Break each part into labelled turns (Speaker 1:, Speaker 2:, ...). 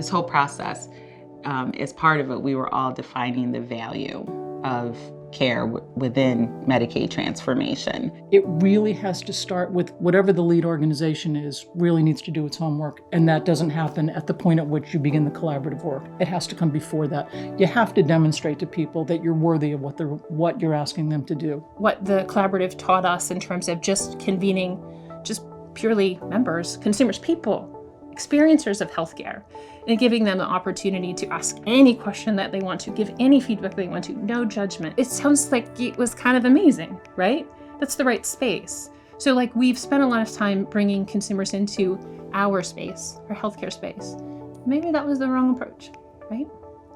Speaker 1: this whole process, as part of it, we were all defining the value of care within Medicaid transformation.
Speaker 2: It really has to start with whatever the lead organization is, really needs to do its homework. And that doesn't happen at the point at which you begin the collaborative work. It has to come before that. You have to demonstrate to people that you're worthy of what you're asking them to do.
Speaker 3: What the collaborative taught us in terms of just convening just purely members, consumers, people, experiencers of healthcare, and giving them the opportunity to ask any question that they want to, give any feedback they want to, no judgment. It sounds like it was kind of amazing, right? That's the right space. So like we've spent a lot of time bringing consumers into our space, our healthcare space. Maybe that was the wrong approach, right?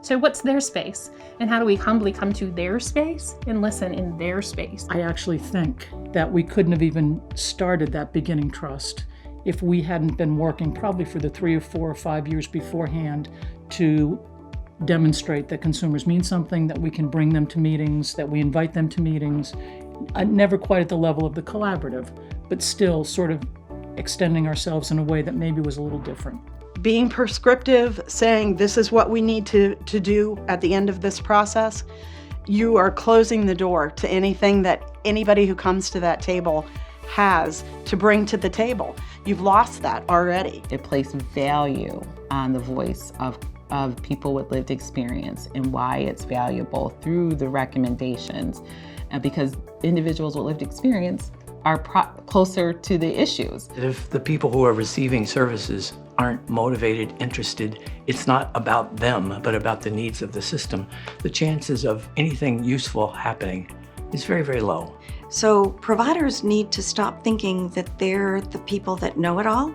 Speaker 3: So what's their space? And how do we humbly come to their space and listen in their space?
Speaker 2: I actually think that we couldn't have even started that beginning trust if we hadn't been working probably for the 3 or 4 or 5 years beforehand to demonstrate that consumers mean something, that we can bring them to meetings, that we invite them to meetings, never quite at the level of the collaborative, but still sort of extending ourselves in a way that maybe was a little different.
Speaker 4: Being prescriptive, saying this is what we need to do at the end of this process, you are closing the door to anything that anybody who comes to that table has to bring to the table. You've lost that already.
Speaker 1: It placed value on the voice of people with lived experience and why it's valuable through the recommendations, because individuals with lived experience are closer to the issues.
Speaker 5: If the people who are receiving services aren't motivated, interested, it's not about them, but about the needs of the system, the chances of anything useful happening is very, very low.
Speaker 6: So providers need to stop thinking that they're the people that know it all,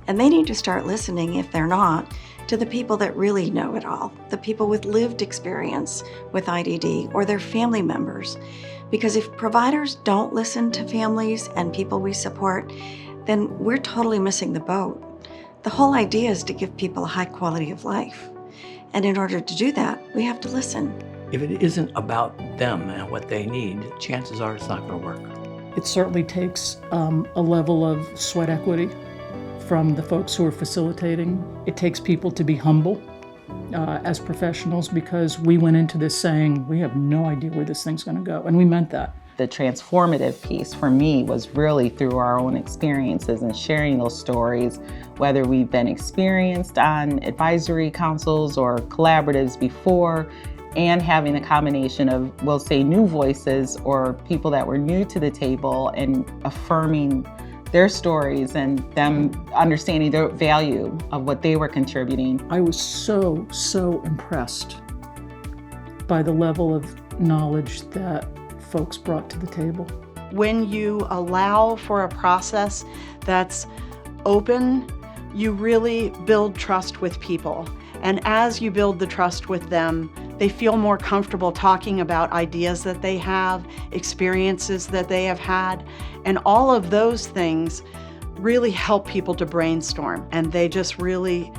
Speaker 6: and they need to start listening, if they're not, to the people that really know it all, the people with lived experience with IDD or their family members. Because if providers don't listen to families and people we support, then we're totally missing the boat. The whole idea is to give people a high quality of life. And in order to do that, we have to listen.
Speaker 5: If it isn't about them and what they need, chances are it's not going to work.
Speaker 2: It certainly takes a level of sweat equity from the folks who are facilitating. It takes people to be humble as professionals, because we went into this saying, we have no idea where this thing's going to go, and we meant that.
Speaker 1: The transformative piece for me was really through our own experiences and sharing those stories, whether we've been experienced on advisory councils or collaboratives before, and having a combination of, we'll say, new voices or people that were new to the table and affirming their stories and them understanding the value of what they were contributing.
Speaker 2: I was so impressed by the level of knowledge that folks brought to the table.
Speaker 4: When you allow for a process that's open, you really build trust with people. And as you build the trust with them, they feel more comfortable talking about ideas that they have, experiences that they have had, and all of those things really help people to brainstorm. And they just really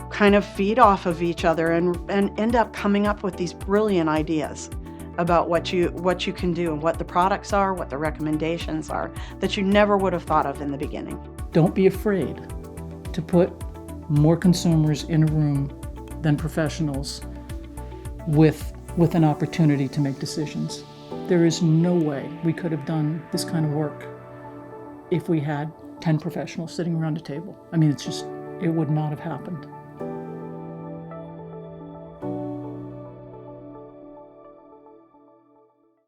Speaker 4: kind of feed off of each other and end up coming up with these brilliant ideas about what you can do and what the products are, what the recommendations are, that you never would have thought of in the beginning.
Speaker 2: Don't be afraid to put more consumers in a room than professionals with an opportunity to make decisions. There is no way we could have done this kind of work if we had 10 professionals sitting around a table. I mean, it would not have happened.